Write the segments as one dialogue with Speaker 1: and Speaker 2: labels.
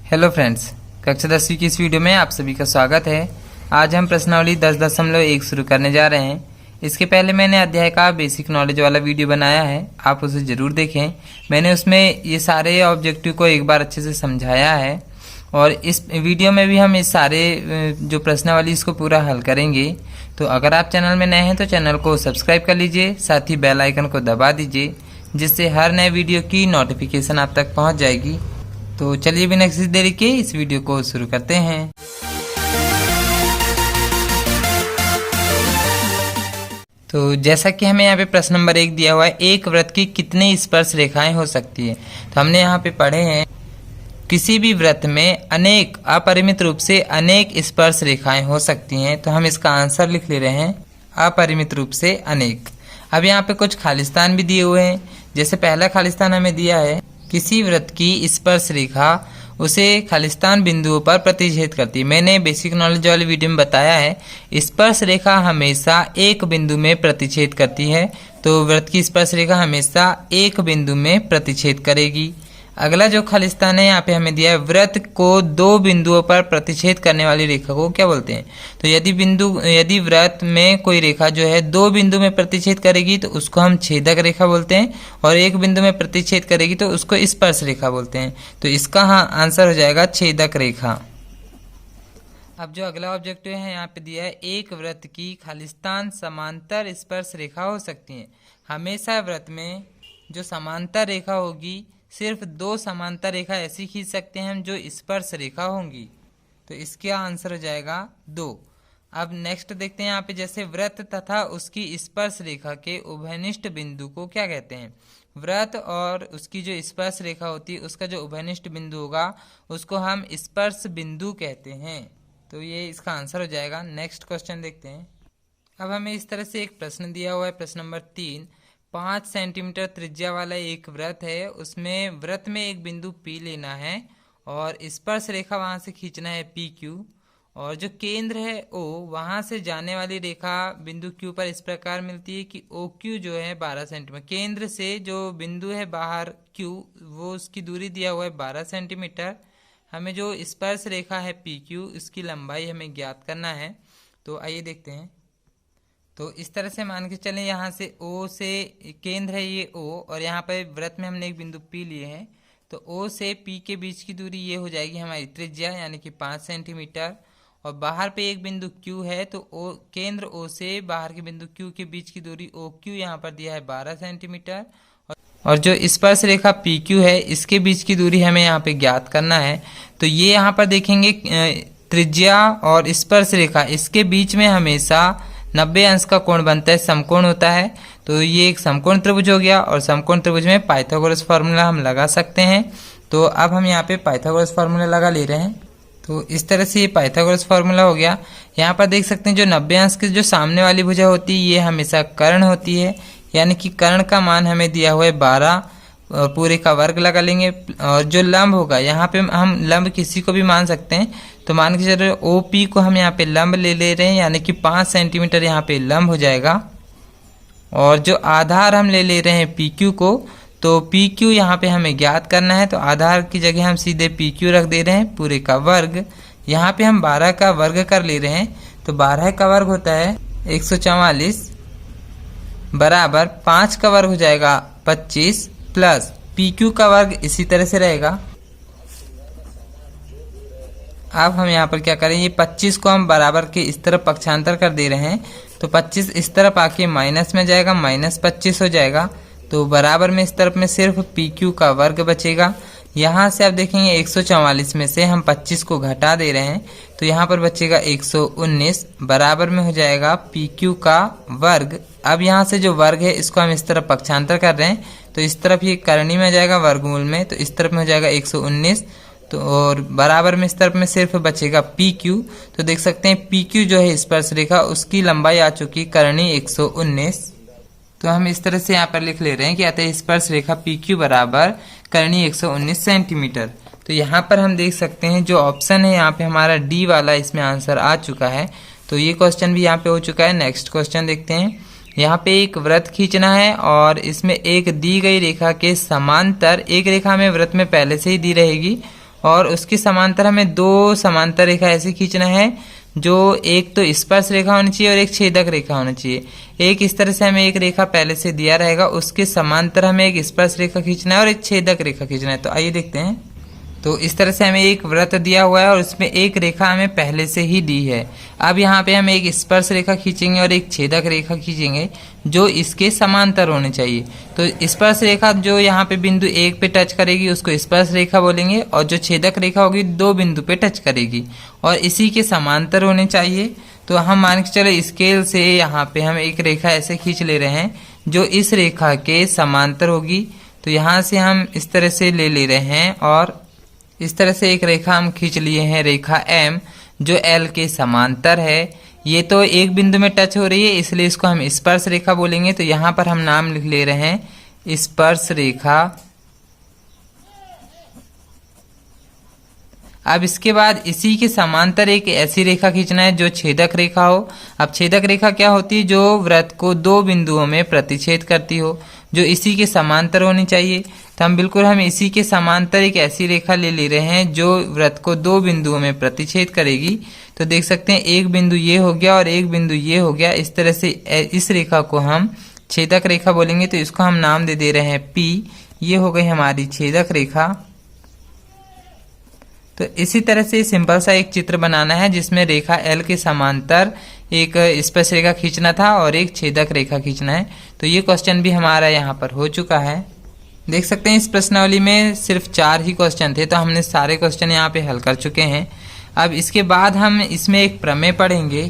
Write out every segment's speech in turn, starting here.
Speaker 1: Hello friends, कक्षा 10वीं की इस वीडियो में आप सभी का स्वागत है। आज हम प्रश्नावली 10.1 शुरू करने जा रहे हैं। इसके पहले मैंने अध्याय का बेसिक नॉलेज वाला वीडियो बनाया है, आप उसे ज़रूर देखें। मैंने उसमें ये सारे ऑब्जेक्टिव को एक बार अच्छे से समझाया है और इस वीडियो में भी हम इस सारे जो प्रश्नावली इसको पूरा हल करेंगे। तो अगर आप चैनल में नए हैं तो चैनल को सब्सक्राइब कर लीजिए, साथ ही बेल आइकन को दबा दीजिए, जिससे हर नए वीडियो की नोटिफिकेशन आप तक पहुँच जाएगी। तो चलिए बिना किसी देरी के इस वीडियो को शुरू करते हैं। तो जैसा कि हमें यहाँ पे प्रश्न नंबर 1 दिया हुआ है, एक वृत्त की कितनी स्पर्श रेखाएं हो सकती है। तो हमने यहाँ पे पढ़े हैं किसी भी वृत्त में अनेक अपरिमित रूप से अनेक स्पर्श रेखाएं हो सकती हैं। तो हम इसका आंसर लिख ले रहे हैं अपरिमित रूप से अनेक। अब यहाँ पे कुछ खालिस्तान भी दिए हुए हैं। जैसे पहला खालिस्तान हमें दिया है, किसी वृत्त की स्पर्श रेखा उसे खालिस्तान बिंदुओं पर प्रतिच्छेद करती है। मैंने बेसिक नॉलेज वाली वीडियो में बताया है स्पर्श रेखा हमेशा एक बिंदु में प्रतिच्छेद करती है। तो वृत्त की स्पर्श रेखा हमेशा एक बिंदु में प्रतिच्छेद करेगी। अगला जो खालिस्तान है यहाँ पे हमें दिया है, वृत्त को दो बिंदुओं पर प्रतिच्छेद करने वाली रेखा को क्या बोलते हैं। तो यदि वृत्त में कोई रेखा जो है दो बिंदु में प्रतिच्छेद करेगी तो उसको हम छेदक रेखा बोलते हैं, और एक बिंदु में प्रतिच्छेद करेगी तो उसको स्पर्श रेखा बोलते हैं। तो इसका आंसर हो जाएगा छेदक रेखा। अब जो अगला ऑब्जेक्टिव है यहाँ पे दिया है, एक वृत्त की खालिस्तान समांतर स्पर्श रेखा हो सकती है। हमेशा वृत्त में जो समांतर रेखा होगी, सिर्फ दो समांतर रेखा ऐसी खींच सकते हैं हम जो स्पर्श रेखा होंगी। तो इसका आंसर हो जाएगा 2। अब नेक्स्ट देखते हैं यहाँ पे, जैसे वृत्त तथा उसकी स्पर्श रेखा के उभयनिष्ठ बिंदु को क्या कहते हैं। वृत्त और उसकी जो स्पर्श रेखा होती है उसका जो उभयनिष्ठ बिंदु होगा उसको हम स्पर्श बिंदु कहते हैं। तो ये इसका आंसर हो जाएगा। नेक्स्ट क्वेश्चन देखते हैं। अब हमें इस तरह से एक प्रश्न दिया हुआ है, प्रश्न नंबर 3। 5 सेंटीमीटर त्रिज्या वाला एक वृत्त है, उसमें वृत्त में एक बिंदु P लेना है और स्पर्श रेखा वहां से खींचना है PQ, और जो केंद्र है O, वहां से जाने वाली रेखा बिंदु Q पर इस प्रकार मिलती है कि OQ जो है 12 सेंटीमीटर। केंद्र से जो बिंदु है बाहर Q, वो उसकी दूरी दिया हुआ है 12 सेंटीमीटर। हमें जो स्पर्श रेखा है PQ, उसकी लंबाई हमें ज्ञात करना है। तो आइए देखते हैं। तो इस तरह से मान के चलें, यहाँ से O से केंद्र है ये O, और यहाँ पर वृत्त में हमने एक बिंदु P लिए हैं। तो O से P के बीच की दूरी ये हो जाएगी हमारी त्रिज्या, यानी कि 5 सेंटीमीटर। और बाहर पे एक बिंदु Q है, तो केंद्र O से बाहर के बिंदु Q के बीच की दूरी OQ यहाँ पर दिया है 12 सेंटीमीटर। और जो स्पर्श रेखा PQ है, इसके बीच की दूरी हमें यहाँ पे ज्ञात करना है। तो ये यहाँ पर देखेंगे त्रिज्या और स्पर्श रेखा, इसके बीच में हमेशा 90 अंश का कोण बनता है, समकोण होता है। तो ये एक समकोण त्रिभुज हो गया, और समकोण त्रिभुज में पाइथागोरस फार्मूला हम लगा सकते हैं। तो अब हम यहाँ पे पाइथागोरस फार्मूला लगा ले रहे हैं। तो इस तरह से ये पाइथागोरस फार्मूला हो गया। यहाँ पर देख सकते हैं जो 90 अंश की जो सामने वाली भुजा होती है ये हमेशा कर्ण होती है, यानी कि कर्ण का मान हमें दिया हुआ है 12, और पूरे का वर्ग लगा लेंगे। और जो लंब होगा, यहाँ पे हम लंब किसी को भी मान सकते हैं। तो मान के चलिए OP को हम यहाँ पे लंब ले रहे हैं, यानी कि 5 सेंटीमीटर यहाँ पे लंब हो जाएगा। और जो आधार हम ले रहे हैं PQ को, तो PQ यहाँ पे हमें ज्ञात करना है। तो आधार की जगह हम सीधे PQ रख दे रहे हैं, पूरे का वर्ग। यहाँ पे हम 12 का वर्ग कर ले रहे हैं। तो 12 का वर्ग होता है 144 बराबर 5 का वर्ग हो जाएगा 25 प्लस PQ का वर्ग इसी तरह से रहेगा। अब हम यहाँ पर क्या करें, ये 25 को हम बराबर के इस तरफ पक्षांतर कर दे रहे हैं। तो 25 इस तरफ आके माइनस में जाएगा, -25 हो जाएगा। तो बराबर में इस तरफ में सिर्फ PQ का वर्ग बचेगा। यहाँ से आप देखेंगे 144 में से हम 25 को घटा दे रहे हैं, तो यहाँ पर बचेगा 119 बराबर में हो जाएगा PQ का वर्ग। अब यहाँ से जो वर्ग है इसको हम इस तरफ पक्षांतर कर रहे हैं, तो इस तरफ ये करनी में जाएगा वर्गमूल में, तो इस तरफ में हो जाएगा 119। तो और बराबर में इस तरफ में सिर्फ बचेगा PQ। तो देख सकते हैं PQ जो है स्पर्श रेखा, उसकी लंबाई आ चुकी करनी 119। तो हम इस तरह से यहाँ पर लिख ले रहे हैं कि अतः स्पर्श रेखा PQ बराबर करनी 119 सेंटीमीटर। तो यहाँ पर हम देख सकते हैं जो ऑप्शन है यहाँ पे हमारा D वाला, इसमें आंसर आ चुका है। तो ये क्वेश्चन भी यहाँ पे हो चुका है। नेक्स्ट क्वेश्चन देखते हैं। यहाँ पे एक वृत्त खींचना है और इसमें एक दी गई रेखा के समांतर एक रेखा हमें वृत्त में पहले से ही दी रहेगी, और उसके समांतर हमें दो समांतर रेखा ऐसे खींचना है जो एक तो स्पर्श रेखा होनी चाहिए और एक छेदक रेखा होनी चाहिए। एक इस तरह से हमें एक रेखा पहले से दिया रहेगा, उसके समांतर हमें एक स्पर्श रेखा खींचना है और एक छेदक रेखा खींचना है। तो आइए देखते हैं। तो इस तरह से हमें एक वृत्त दिया हुआ है और उसमें एक रेखा हमें पहले से ही दी है। अब यहाँ पे हम एक स्पर्श रेखा खींचेंगे और एक छेदक रेखा खींचेंगे जो इसके समांतर होने चाहिए। तो स्पर्श रेखा जो यहाँ पे बिंदु 1 पे टच करेगी उसको स्पर्श रेखा बोलेंगे, और जो छेदक रेखा होगी 2 बिंदु पे टच करेगी और इसी के समांतर होने चाहिए। तो हम मान के चलो स्केल से यहाँ पे हम एक रेखा ऐसे खींच ले रहे हैं जो इस रेखा के समांतर होगी। तो यहाँ से हम इस तरह से ले रहे हैं और इस तरह से एक रेखा हम खींच लिए हैं, रेखा M, जो L के समांतर है। ये तो एक बिंदु में टच हो रही है इसलिए इसको हम स्पर्श रेखा बोलेंगे। तो यहाँ पर हम नाम लिख ले रहे हैं स्पर्श रेखा। अब इसके बाद इसी के समांतर एक ऐसी रेखा खींचना है जो छेदक रेखा हो। अब छेदक रेखा क्या होती है? जो वृत्त को 2 बिंदुओं में प्रतिच्छेद करती हो, जो इसी के समांतर होनी चाहिए। तो हम इसी के समांतर एक ऐसी रेखा ले रहे हैं जो वृत्त को 2 बिंदुओं में प्रतिच्छेद करेगी। तो देख सकते हैं एक बिंदु ये हो गया और एक बिंदु ये हो गया। इस तरह से इस रेखा को हम छेदक रेखा बोलेंगे। तो इसको हम नाम दे रहे हैं P। ये हो गई हमारी छेदक रेखा। तो इसी तरह से सिंपल सा एक चित्र बनाना है जिसमें रेखा L के समांतर एक स्पर्श रेखा खींचना था और एक छेदक रेखा खींचना है। तो ये क्वेश्चन भी हमारा यहाँ पर हो चुका है। देख सकते हैं इस प्रश्नावली में सिर्फ 4 ही क्वेश्चन थे, तो हमने सारे क्वेश्चन यहाँ पे हल कर चुके हैं। अब इसके बाद हम इसमें एक प्रमेय पढ़ेंगे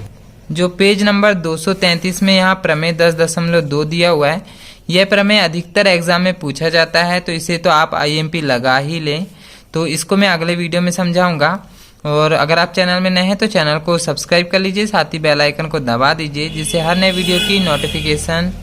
Speaker 1: जो पेज नंबर 233 में यहाँ प्रमेय 10.2 दिया हुआ है। यह प्रमेय अधिकतर एग्जाम में पूछा जाता है, तो इसे तो आप IMP लगा ही लें। तो इसको मैं अगले वीडियो में समझाऊंगा। और अगर आप चैनल में नए हैं तो चैनल को सब्सक्राइब कर लीजिए, साथ ही बेल आइकन को दबा दीजिए जिससे हर नए वीडियो की नोटिफिकेशन